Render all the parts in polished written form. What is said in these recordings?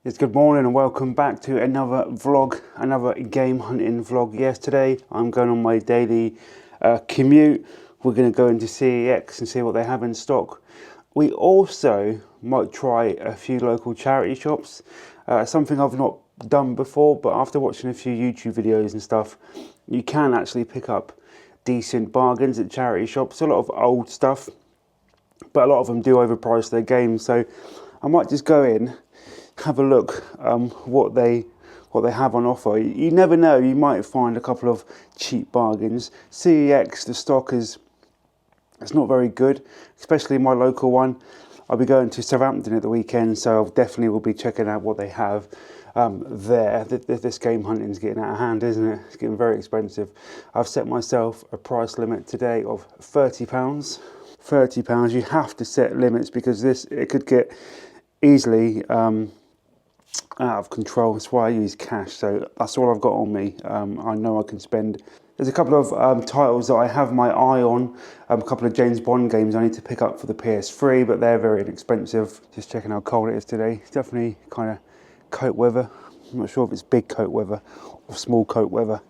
Yes, good morning and welcome back to another vlog, another game hunting vlog. Yes, today I'm going on my daily commute. We're going to go into CEX and see what they have in stock. We also might try a few local charity shops, something I've not done before, but after watching a few YouTube videos and stuff, you can actually pick up decent bargains at charity shops. A lot of old stuff, but a lot of them do overprice their games, so I might just go in, have a look what they have on offer. You never know, you might find a couple of cheap bargains. CEX, the stock it's not very good, especially my local one. I'll be going to Southampton at the weekend, so I definitely will be checking out what they have there. This game hunting is getting out of hand, isn't it? It's getting very expensive. I've set myself a price limit today of £30. £30. You have to set limits because it could get easily out of control. That's why I use cash, so that's all I've got on me. I know I can spend. There's a couple of titles that I have my eye on, a couple of James Bond games I need to pick up for the PS3, but they're very inexpensive. Just checking how cold it is today. It's definitely kind of coat weather. I'm not sure if it's big coat weather or small coat weather,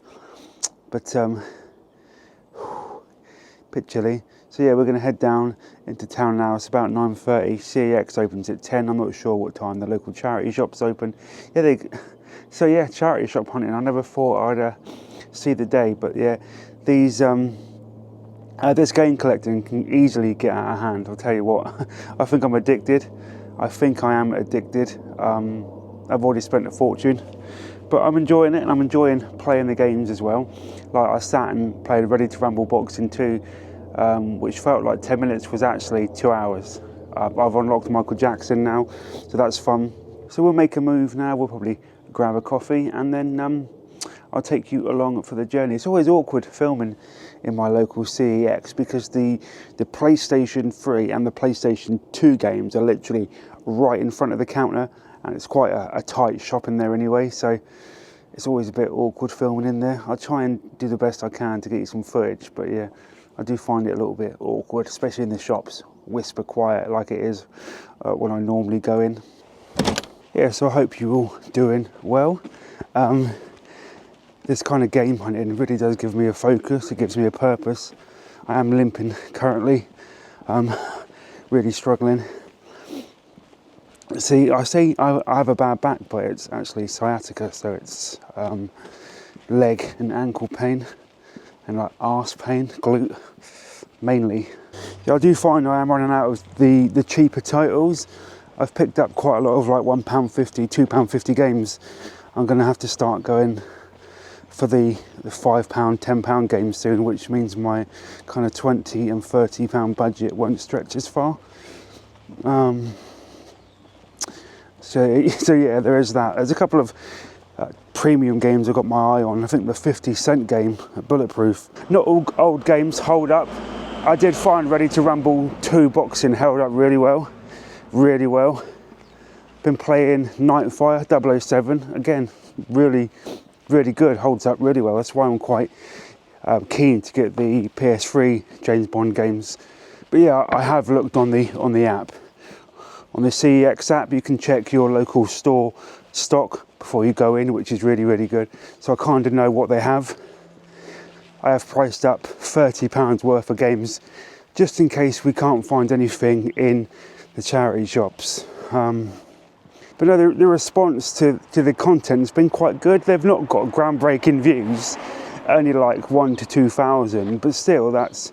but bit chilly. So yeah, we're going to head down into town now. It's about 9:30. CEX opens at 10. I'm not sure what time the local charity shop's open. Yeah, so yeah, charity shop hunting. I never thought I'd see the day, but yeah, this game collecting can easily get out of hand. I'll tell you what, I think I'm addicted. I think I am addicted. I've already spent a fortune, but I'm enjoying it, and I'm enjoying playing the games as well. Like I sat and played Ready to Rumble Boxing 2, which felt like 10 minutes was actually 2 hours. I've unlocked Michael Jackson now, so that's fun. So we'll make a move now. We'll probably grab a coffee, and then I'll take you along for the journey. It's always awkward filming in my local CEX because the PlayStation 3 and the PlayStation 2 games are literally right in front of the counter, and it's quite a tight shop in there anyway, so it's always a bit awkward filming in there. I'll try and do the best I can to get you some footage, but yeah, I do find it a little bit awkward, especially in the shops, whisper quiet like it is when I normally go in. Yeah, so I hope you're all doing well. This kind of game hunting really does give me a focus, it gives me a purpose. I am limping currently, really struggling. See, I say I have a bad back, but it's actually sciatica, so it's leg and ankle pain and like arse pain, glute mainly. Yeah, I do find I am running out of the cheaper titles. I've picked up quite a lot of like £1.50, £2.50 games. I'm going to have to start going for the £5, £10 games soon, which means my kind of £20 and £30 budget won't stretch as far. So yeah, there is that. There's a couple of premium games I've got my eye on. I think the 50-cent game, Bulletproof. Not all old games hold up. I did find Ready to Rumble 2 boxing held up really well. Really well. Been playing Nightfire 007. Again, really good. Holds up really well. That's why I'm quite keen to get the PS3 James Bond games. But yeah, I have looked on the app. On the CEX app, you can check your local store stock before you go in, which is really good. So I kind of know what they have. I have priced up £30 worth of games, just in case we can't find anything in the charity shops. But no, the response to the content has been quite good. They've not got groundbreaking views, only like 1,000 to 2,000, but still that's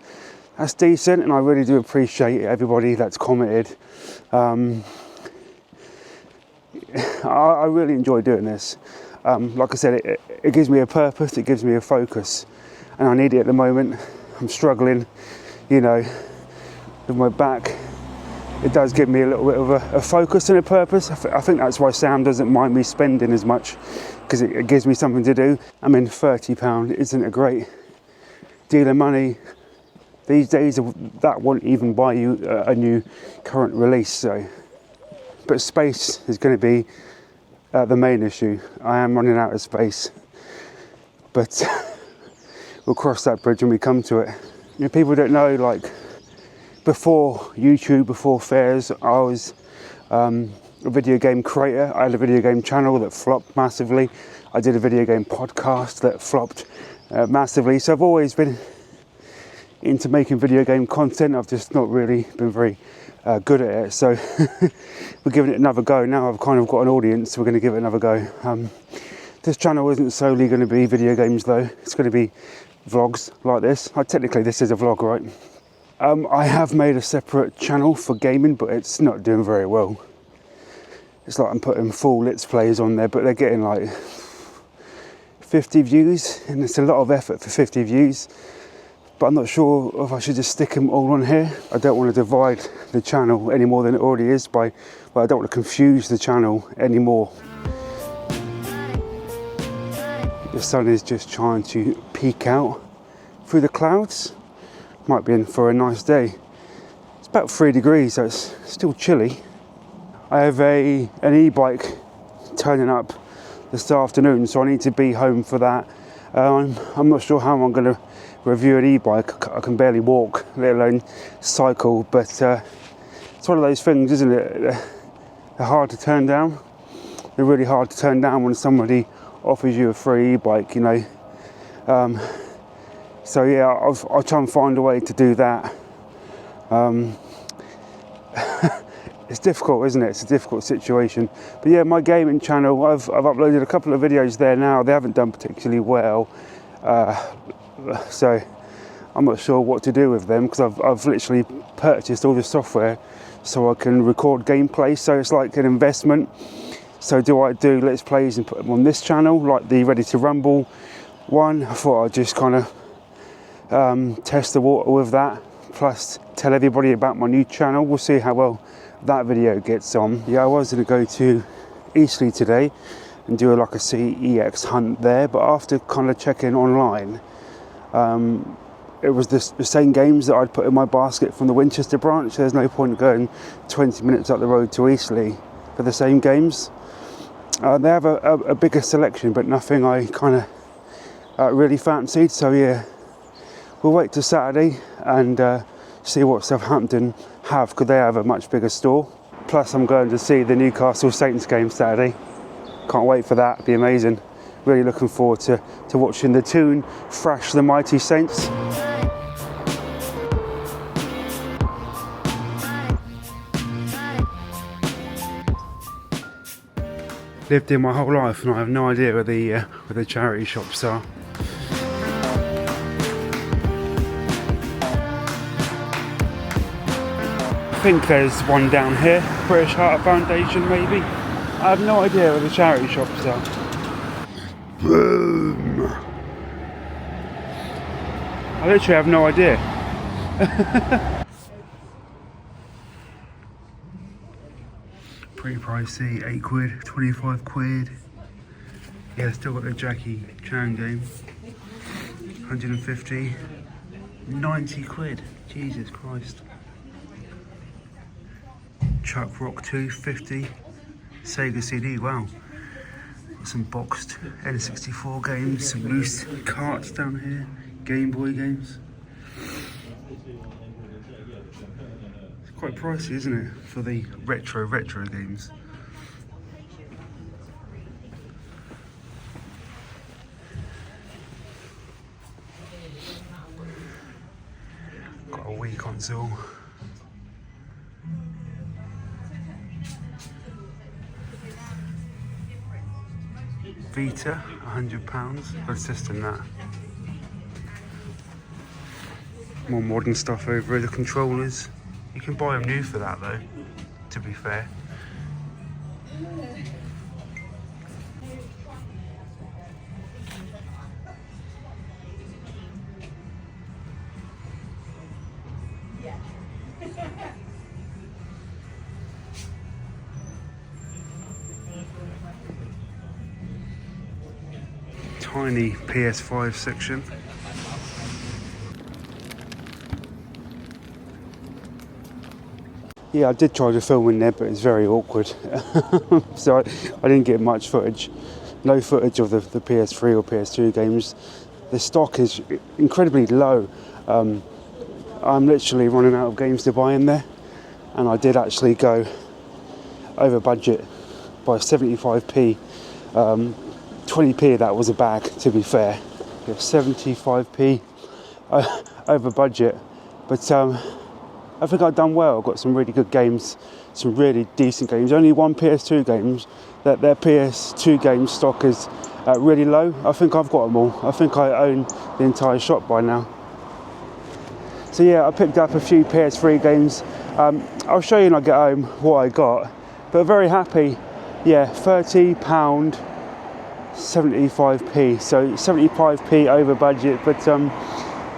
decent, and I really do appreciate everybody that's commented. I really enjoy doing this. Like I said, it gives me a purpose, it gives me a focus, and I need it at the moment. I'm struggling, you know, with my back. It does give me a little bit of a focus and a purpose. I think that's why Sam doesn't mind me spending as much, because it gives me something to do. I mean, £30 isn't a great deal of money. These days, that won't even buy you a new current release. So, but space is going to be the main issue. I am running out of space, but we'll cross that bridge when we come to it. You know, people don't know, like, before YouTube, before fairs, I was a video game creator. I had a video game channel that flopped massively. I did a video game podcast that flopped massively. So I've always been into making video game content. I've just not really been very good at it. So we're giving it another go. Now I've kind of got an audience, we're going to give it another go. This channel isn't solely going to be video games though. It's going to be vlogs like this. Technically this is a vlog, right? I have made a separate channel for gaming, but it's not doing very well. It's like I'm putting full Let's Plays on there, but they're getting like 50 views, and it's a lot of effort for 50 views. But I'm not sure if I should just stick them all on here. I don't want to divide the channel any more than it already is I don't want to confuse the channel anymore. The sun is just trying to peek out through the clouds. Might be in for a nice day. It's about 3 degrees, so it's still chilly. I have an e-bike turning up this afternoon, so I need to be home for that. I'm not sure how I'm going to review an e-bike. I can barely walk, let alone cycle, but it's one of those things, isn't it? They're hard to turn down. They're really hard to turn down when somebody offers you a free e-bike, you know. So yeah, I'll try and find a way to do that. It's difficult, isn't it? It's a difficult situation. But yeah, my gaming channel, I've uploaded a couple of videos there now. They haven't done particularly well. So I'm not sure what to do with them, because I've literally purchased all the software so I can record gameplay. So it's like an investment. So do I do Let's Plays and put them on this channel, like the Ready to Rumble one? I thought I'd just kind of test the water with that, plus tell everybody about my new channel. We'll see how well that video gets on. Yeah, I was going to go to Eastleigh today and do like a CEX hunt there, but after kind of checking online, it was the same games that I'd put in my basket from the Winchester branch. There's no point going 20 minutes up the road to Eastleigh for the same games. They have a bigger selection, but nothing I kind of really fancied. So yeah, we'll wait till Saturday and see what Southampton have, because they have a much bigger store. Plus I'm going to see the Newcastle Saints game Saturday. Can't wait for that, it'll be amazing. Really looking forward to watching the Toon thrash the mighty Saints. Lived here my whole life and I have no idea where the charity shops are. I think there's one down here, British Heart Foundation maybe. I have no idea where the charity shops are. Boom! I literally have no idea. Pretty pricey, 8 quid, 25 quid. Yeah, still got the Jackie Chan game. 150, 90 quid, Jesus Christ. Chuck Rock 2, 50. Sega CD, wow. Got some boxed N64 games, some loose carts down here, Game Boy games. It's quite pricey, isn't it, for the retro games. Got a Wii console. Vita, £100, good system that. More modern stuff over here, the controllers. You can buy them new for that though, to be fair. Tiny PS5 section. Yeah, I did try to film in there, but it's very awkward. So I didn't get much footage. No footage of the PS3 or PS2 games. The stock is incredibly low. I'm literally running out of games to buy in there. And I did actually go over budget by 75p. 20p of that was a bag, to be fair. Yeah, 75p over budget, but I think I've done well. I've got some really good games, some really decent games. Only one PS2 games, that their PS2 game stock is really low. I think I've got them all. I think I own the entire shop by now. So yeah, I picked up a few PS3 games. I'll show you when I get home what I got, but very happy. Yeah, £30, 75p, so 75p over budget, but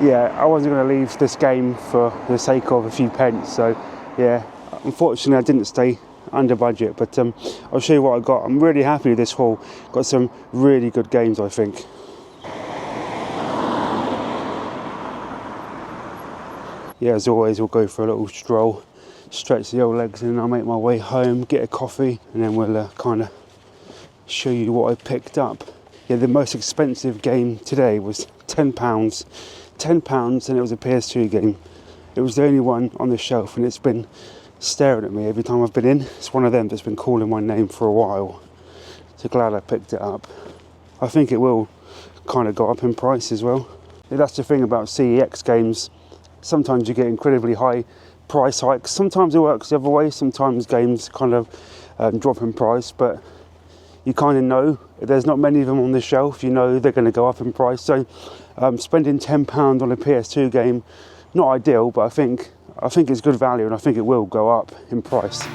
yeah, I wasn't going to leave this game for the sake of a few pence, so yeah, unfortunately I didn't stay under budget, but I'll show you what I got. I'm really happy with this haul. Got some really good games, I think. Yeah, as always, we'll go for a little stroll, stretch the old legs, and then I'll make my way home, get a coffee, and then we'll kind of show you what I picked up. Yeah, the most expensive game today was £10, and it was a PS2 game. It was the only one on the shelf, and it's been staring at me every time I've been in. It's one of them that's been calling my name for a while. So glad I picked it up. I think it will kind of go up in price as well. Yeah, that's the thing about CEX games. Sometimes you get incredibly high price hikes. Sometimes it works the other way. Sometimes games kind of drop in price, but you kind of know if there's not many of them on the shelf, you know they're going to go up in price. So spending £10 on a PS2 game, not ideal, but I think it's good value, and I think it will go up in price.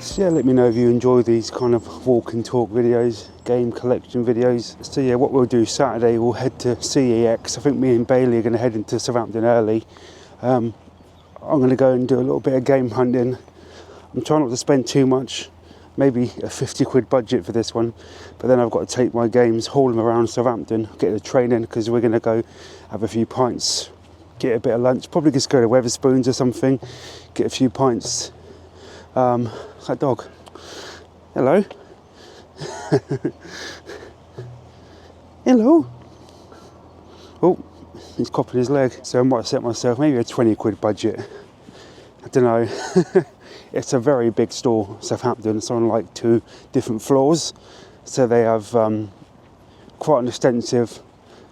So yeah, let me know if you enjoy these kind of walk and talk videos, game collection videos. So yeah, what we'll do Saturday, we'll head to CEX. I think me and Bailey are going to head into Southampton early. I'm going to go and do a little bit of game hunting. I'm trying not to spend too much, maybe a 50 quid budget for this one, but then I've got to take my games, haul them around Southampton, get the train in, because we're going to go have a few pints, get a bit of lunch, probably just go to Wetherspoons or something, get a few pints. That dog. Hello. Hello. Oh, he's copping his leg. So I might set myself maybe a 20 quid budget. I don't know. It's a very big store, Southampton. It's on like 2 different floors. So they have quite an extensive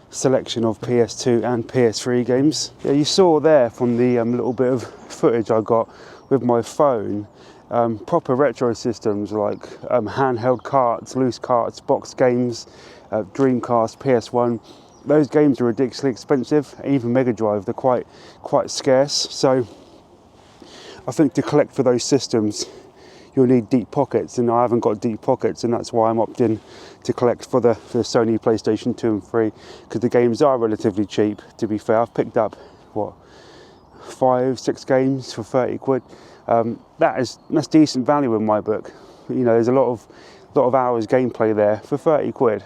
selection of PS2 and PS3 games. Yeah, you saw there from the little bit of footage I got with my phone, proper retro systems like handheld carts, loose carts, box games, Dreamcast, PS1. Those games are ridiculously expensive. Even Mega Drive, they're quite scarce. So I think to collect for those systems, you'll need deep pockets, and I haven't got deep pockets, and that's why I'm opting to collect for the Sony PlayStation 2 and 3, because the games are relatively cheap. To be fair, I've picked up what, 5-6 games for 30 quid. That's decent value in my book. You know, there's a lot of hours gameplay there for 30 quid.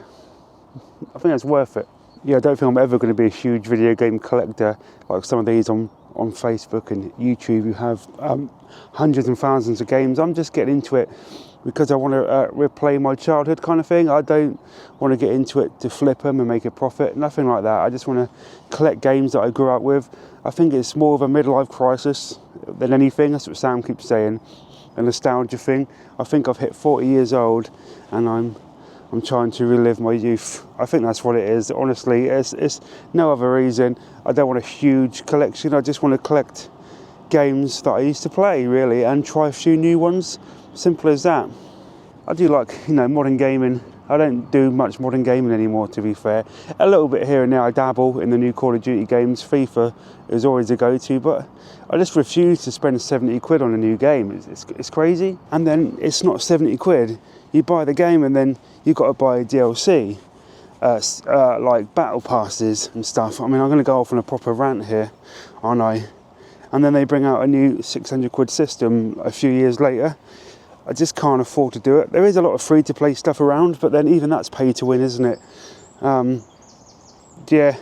I think that's worth it. Yeah, I don't think I'm ever going to be a huge video game collector like some of these on Facebook and YouTube who have hundreds and thousands of games. I'm just getting into it because I want to replay my childhood kind of thing. I don't want to get into it to flip them and make a profit, nothing like that. I just want to collect games that I grew up with. I think it's more of a midlife crisis than anything. That's what Sam keeps saying, a nostalgia thing. I think I've hit 40 years old and I'm trying to relive my youth. I think that's what it is. Honestly, it's no other reason. I don't want a huge collection. I just want to collect games that I used to play, really, and try a few new ones. Simple as that. I do like, you know, modern gaming. I don't do much modern gaming anymore, to be fair. A little bit here and there. I dabble in the new Call of Duty games. FIFA is always a go-to, but I just refuse to spend 70 quid on a new game. It's crazy. And then it's not 70 quid. You buy the game and then you've got to buy DLC, like battle passes and stuff. I mean, I'm going to go off on a proper rant here, aren't I? And then they bring out a new 600 quid system a few years later. I just can't afford to do it. There is a lot of free-to-play stuff around, but then even that's pay to win, isn't it? Yeah,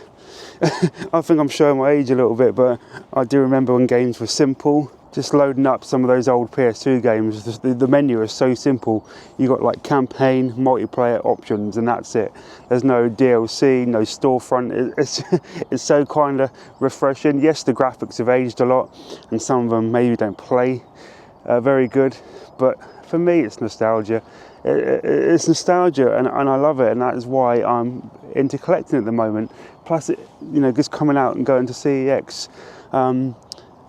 I think I'm showing my age a little bit, but I do remember when games were simple, just loading up some of those old PS2 games. The menu is so simple. You got like campaign, multiplayer options, and that's it. There's no DLC, no storefront. It's so kind of refreshing. Yes, the graphics have aged a lot, and some of them maybe don't play very good, but for me it's nostalgia. It's nostalgia, and I love it, and that is why I'm into collecting at the moment. Plus, just coming out and going to CEX,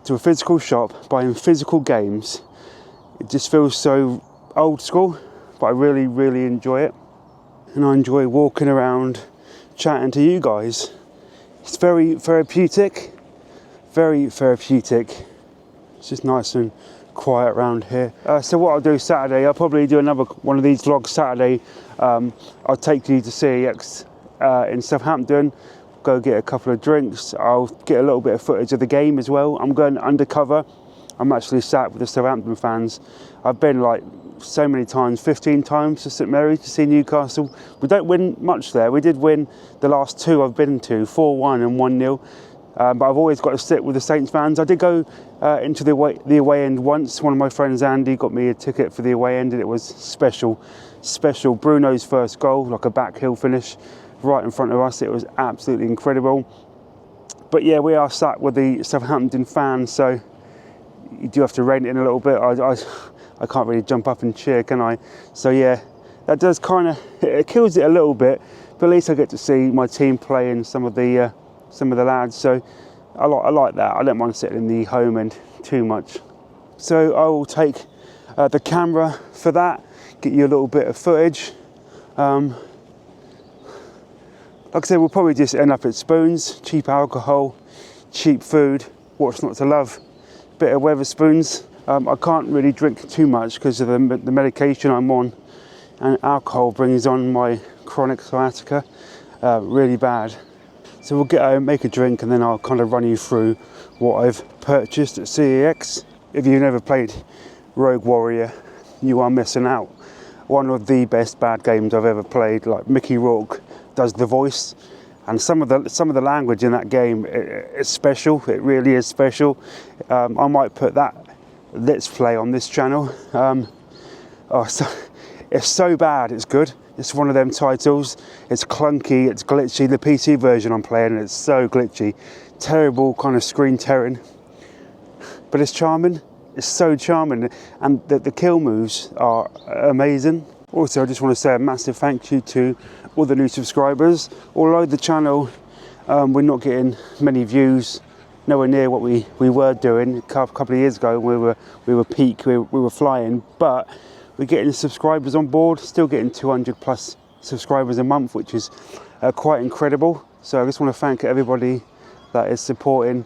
to a physical shop, buying physical games, it just feels so old school, but I really, really enjoy it. And I enjoy walking around, chatting to you guys. It's very therapeutic, very therapeutic. It's just nice and quiet around here. So what I'll do Saturday, I'll probably do another one of these vlogs Saturday. I'll take you to CEX in Southampton, go get a couple of drinks. I'll get a little bit of footage of the game as well. I'm going undercover. I'm actually sat with the Southampton fans. I've been like so many times, 15 times to St Mary's to see Newcastle. We don't win much there. We did win the last two I've been to, 4-1 and 1-0. But I've always got to sit with the Saints fans. I did go into the away end once. One of my friends, Andy, got me a ticket for the away end, and it was special. Bruno's first goal, like a back heel finish, right in front of us. It was absolutely incredible. But yeah, we are sat with the Southampton fans, so you do have to rein it in a little bit. I can't really jump up and cheer, can I? So yeah, that does kind of, it kills it a little bit, but at least I get to see my team play and some of the lads, so I like that. I don't mind sitting in the home end too much. So I will take the camera for that, get you a little bit of footage. Like I said, we'll probably just end up at Spoons, cheap alcohol, cheap food, what's not to love. Bit of Wetherspoons. I can't really drink too much because of the medication I'm on, and alcohol brings on my chronic sciatica really bad. So we'll get home, make a drink, and then I'll kind of run you through what I've purchased at CEX. If you've never played Rogue Warrior, you are missing out. One of the best bad games I've ever played. Like Mickey Rourke does the voice, and some of the language in that game is special. It really is special. I might put that Let's Play on this channel. It's so bad, it's good. It's one of them titles. It's clunky, it's glitchy. The PC version I'm playing, it's so glitchy. Terrible kind of screen tearing. But it's charming. It's so charming. And the kill moves are amazing. Also, I just want to say a massive thank you to all the new subscribers. Although the channel, we're not getting many views, nowhere near what we were doing a couple of years ago. We were peak, we were flying, but we're getting subscribers on board, still getting 200 plus subscribers a month, which is quite incredible. So I just want to thank everybody that is supporting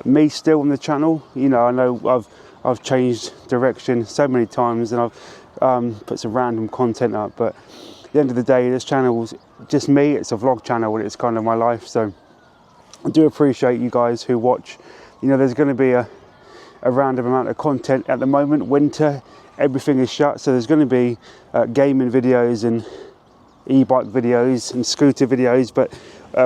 me still on the channel. You know, I know I've changed direction so many times, and I've put some random content up, but at the end of the day, this channel's just me. It's a vlog channel, and it's kind of my life. So I do appreciate you guys who watch. You know, there's going to be a random amount of content at the moment. Winter, everything is shut, so there's going to be gaming videos and e-bike videos and scooter videos, but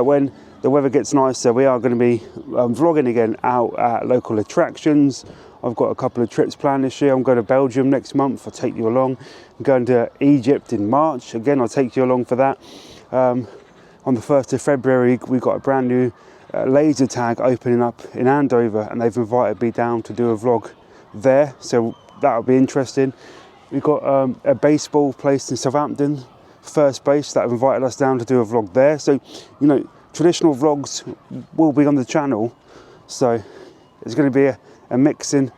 when the weather gets nicer, we are going to be vlogging again out at local attractions. I've got a couple of trips planned this year. I'm going to Belgium next month. I'll take you along. I'm going to Egypt in March. Again, I'll take you along for that. On the 1st of February, we've got a brand new laser tag opening up in Andover, and they've invited me down to do a vlog there. So that'll be interesting. We've got a baseball place in Southampton, First Base, that have invited us down to do a vlog there. So, you know, traditional vlogs will be on the channel. So it's going to be a mixing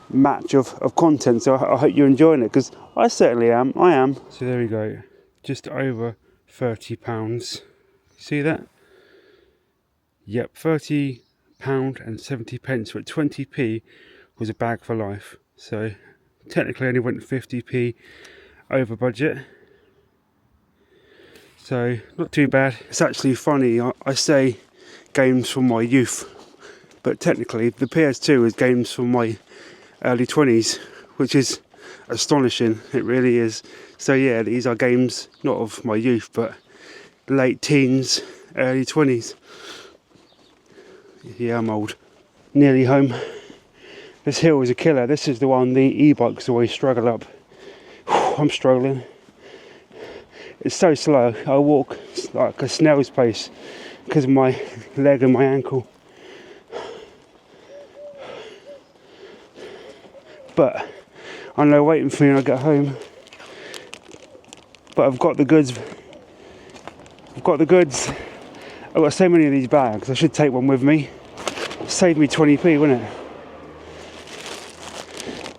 match of content. So I hope you're enjoying it, because I certainly am. I am. So there we go. Just over £30. See that? Yep, £30 and 70 pence, but 20p was a bag for life. So technically I only went 50p over budget. So not too bad. It's actually funny, I say games from my youth, but technically the PS2 is games from my early 20s, which is astonishing. It really is. So yeah, these are games not of my youth, but late teens, early 20s. Yeah, I'm old. Nearly home. This hill is a killer. This is the one the e-bikes always struggle up. I'm struggling. It's so slow. I walk like a snail's pace because of my leg and my ankle. But I know waiting for me when I get home. But I've got the goods. I've got so many of these bags. I should take one with me. Save me 20p, wouldn't it?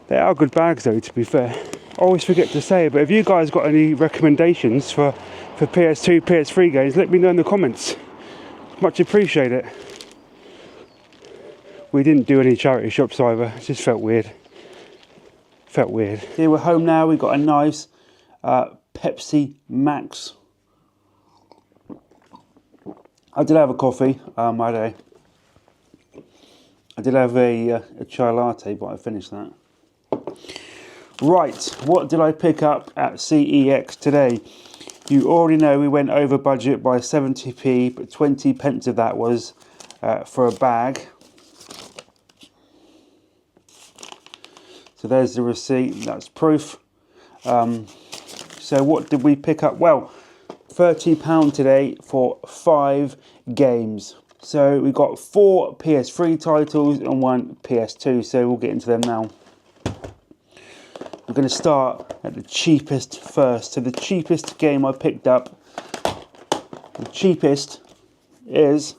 They are good bags though, to be fair. I always forget to say, but if you guys got any recommendations for PS2, PS3 games, let me know in the comments. Much appreciate it. We didn't do any charity shops either. It just felt weird. Here we're home now. We've got a nice Pepsi Max. I did have a coffee. I did have a chai latte, but I finished that. Right, what did I pick up at CEX today? You already know we went over budget by 70p, but 20 pence of that was for a bag. So there's the receipt, that's proof. So what did we pick up? Well, £30 today for 5 games. So we got 4 PS3 titles and 1 PS2, so we'll get into them now. I'm going to start at the cheapest first. So the cheapest game I picked up, the cheapest is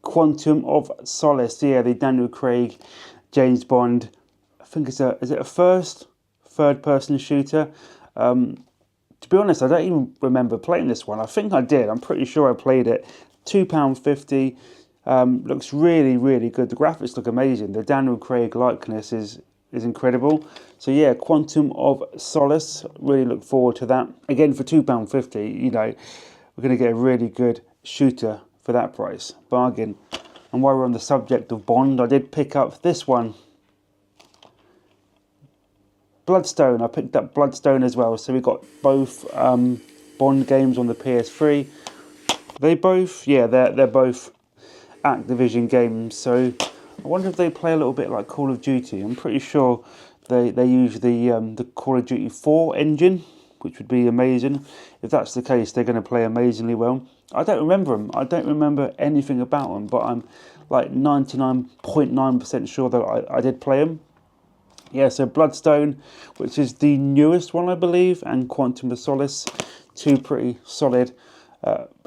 Quantum of Solace. Yeah, the Daniel Craig, James Bond. I think is it a third-person shooter? To be honest, I don't even remember playing this one. I think I did. I'm pretty sure I played it. £2.50. Looks really, really good. The graphics look amazing. The Daniel Craig likeness is incredible. So yeah, Quantum of Solace. Really look forward to that. Again, for £2.50, you know, we're going to get a really good shooter for that price. Bargain. And while we're on the subject of Bond, I did pick up this one. Bloodstone. I picked up Bloodstone as well. So we got both Bond games on the PS3. They both, yeah, they're both Activision games. So I wonder if they play a little bit like Call of Duty. I'm pretty sure they use the Call of Duty 4 engine, which would be amazing. If that's the case, they're going to play amazingly well. I don't remember them. I don't remember anything about them, but I'm like 99.9% sure that I did play them. Yeah, so Bloodstone, which is the newest one, I believe, and Quantum of Solace, 2 pretty solid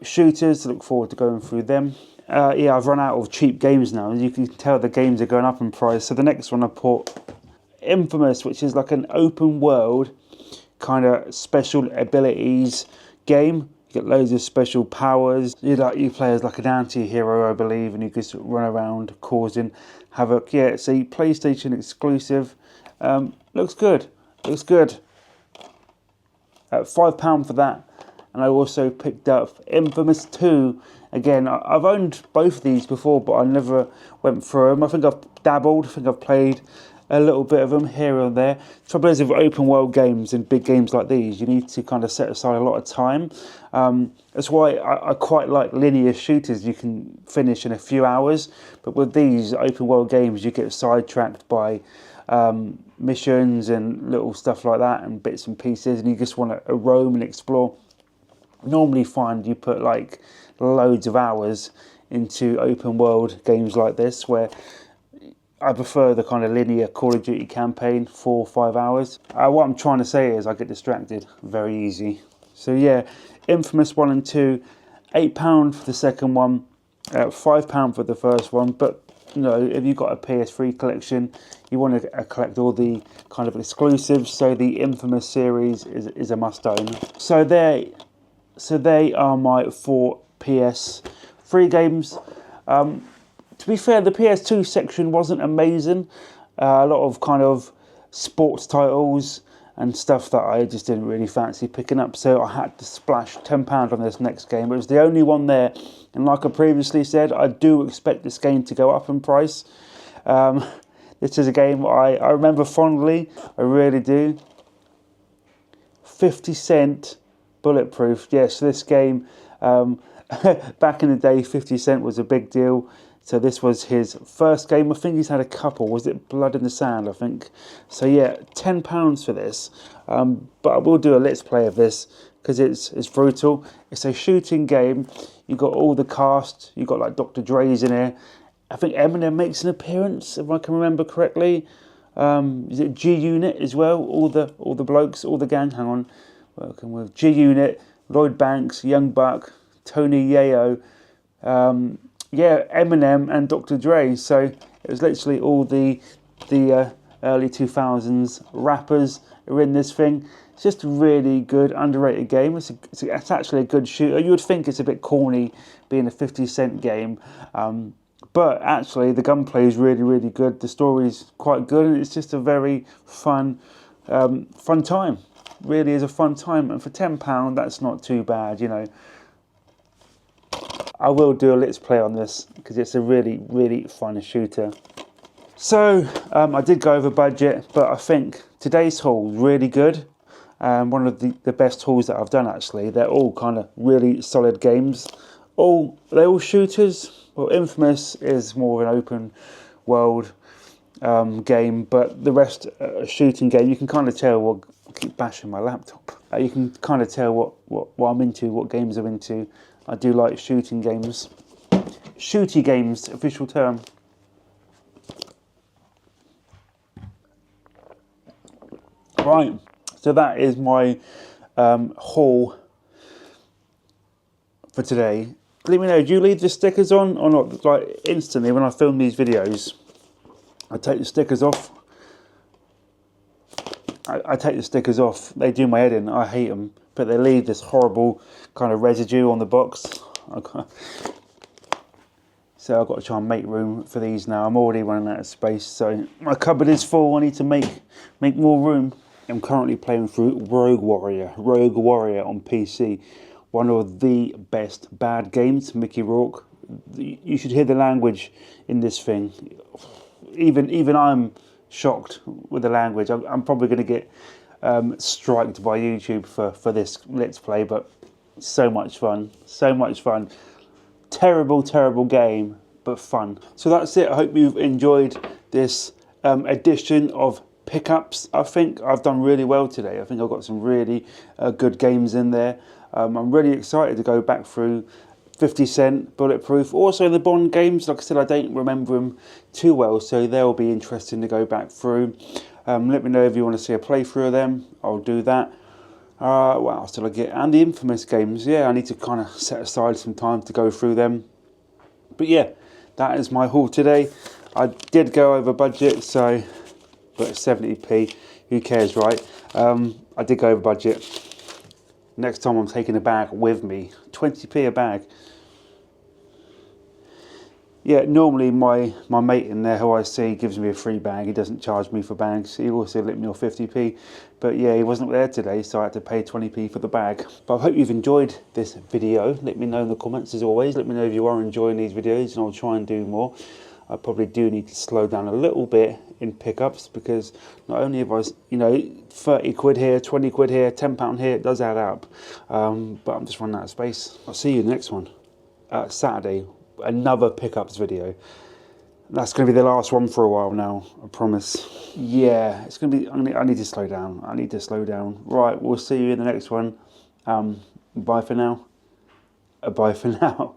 shooters. Look forward to going through them. Yeah, I've run out of cheap games now. As you can tell, the games are going up in price. So the next one I bought, Infamous, which is like an open world kind of special abilities game. You get loads of special powers. You play as like an anti-hero, I believe, and you just run around causing havoc. Yeah, it's a PlayStation exclusive. Looks good. Looks good. £5 for that. And I also picked up Infamous 2. Again, I've owned both of these before, but I never went through them. I think I've dabbled. I think I've played a little bit of them here and there. The trouble is with open world games and big games like these, you need to kind of set aside a lot of time. That's why I quite like linear shooters you can finish in a few hours. But with these open world games, you get sidetracked by missions and little stuff like that and bits and pieces, and you just want to roam and explore. Normally find you put like loads of hours into open world games like this, where I prefer the kind of linear Call of Duty campaign, 4 or 5 hours. What I'm trying to say is I get distracted very easy. So yeah, Infamous 1 and 2, £8 for the second one, £5 for the first one. But you know, if you've got a PS3 collection, you want to collect all the kind of exclusives. So the Infamous series is a must own. So they are my 4 PS3 games. To be fair, the PS2 section wasn't amazing. A lot of kind of sports titles and stuff that I just didn't really fancy picking up. So I had to splash £10 on this next game. It was the only one there. And like I previously said, I do expect this game to go up in price. This is a game I remember fondly. I really do. 50 cent bulletproof. Yes, this game, Back in the day, 50 Cent was a big deal. So this was his first game. I think he's had a couple. Was it Blood in the Sand, I think? So yeah, £10 for this. But I will do a let's play of this because it's brutal. It's a shooting game. You've got all the cast. You've got like Dr. Dre's in here. I think Eminem makes an appearance, if I can remember correctly. Is it G Unit as well? All the blokes, all the gang. Hang on, working with G Unit, Lloyd Banks, Young Buck, Tony Yayo, yeah, Eminem and Dr. Dre. So it was literally all the early 2000s rappers are in this thing. It's just a really good, underrated game. It's actually a good shooter. You would think it's a bit corny being a 50 Cent game. But actually, the gunplay is really, really good. The story's quite good, and it's just a very fun time. Really is a fun time, and for £10, that's not too bad, you know. I will do a let's play on this because it's a really, really fun shooter. So I did go over budget, but I think today's haul is really good. One of the best hauls that I've done actually. They're all kind of really solid games. They're all shooters. Well, Infamous is more of an open world game, but the rest a shooting game. You can kind of tell what. I keep bashing my laptop. You can kind of tell what I'm into, what games I'm into. I do like shooting games. Shooty games, official term. Right, so that is my haul for today. Let me know, do you leave the stickers on or not? Like instantly when I film these videos, I take the stickers off. I take the stickers off. They do my head in. I hate them, but they leave this horrible kind of residue on the box. So I've got to try and make room for these now. I'm already running out of space, so my cupboard is full. I need to make more room. I'm currently playing through Rogue Warrior on PC. One of the best bad games, Mickey Rourke. You should hear the language in this thing. Even I'm shocked with the language. I'm probably going to get striked by YouTube for this let's play, but so much fun, so much fun. Terrible game, but fun. So that's it. I hope you've enjoyed this edition of pickups. I think I've done really well today. I think I've got some really good games in there. I'm really excited to go back through 50 Cent, Bulletproof. Also the Bond games, like I said, I don't remember them too well, so they'll be interesting to go back through. Let me know if you want to see a playthrough of them. I'll do that. What else did I get? And the Infamous games. Yeah, I need to kind of set aside some time to go through them. But yeah, that is my haul today. I did go over budget, so, but 70p, who cares, right? I did go over budget. Next time I'm taking a bag with me, 20p a bag. Yeah, normally my mate in there who I see gives me a free bag. He doesn't charge me for bags. He also let me off 50p. But yeah, he wasn't there today, so I had to pay 20p for the bag. But I hope you've enjoyed this video. Let me know in the comments as always. Let me know if you are enjoying these videos, and I'll try and do more. I probably do need to slow down a little bit in pickups, because not only have I, 30 quid here, 20 quid here, £10 here, it does add up. But I'm just running out of space. I'll see you in the next one. Saturday, another pickups video. That's going to be the last one for a while now, I promise. Yeah, it's going to be, I need to slow down. I need to slow down. Right, we'll see you in the next one. Bye for now. Bye for now.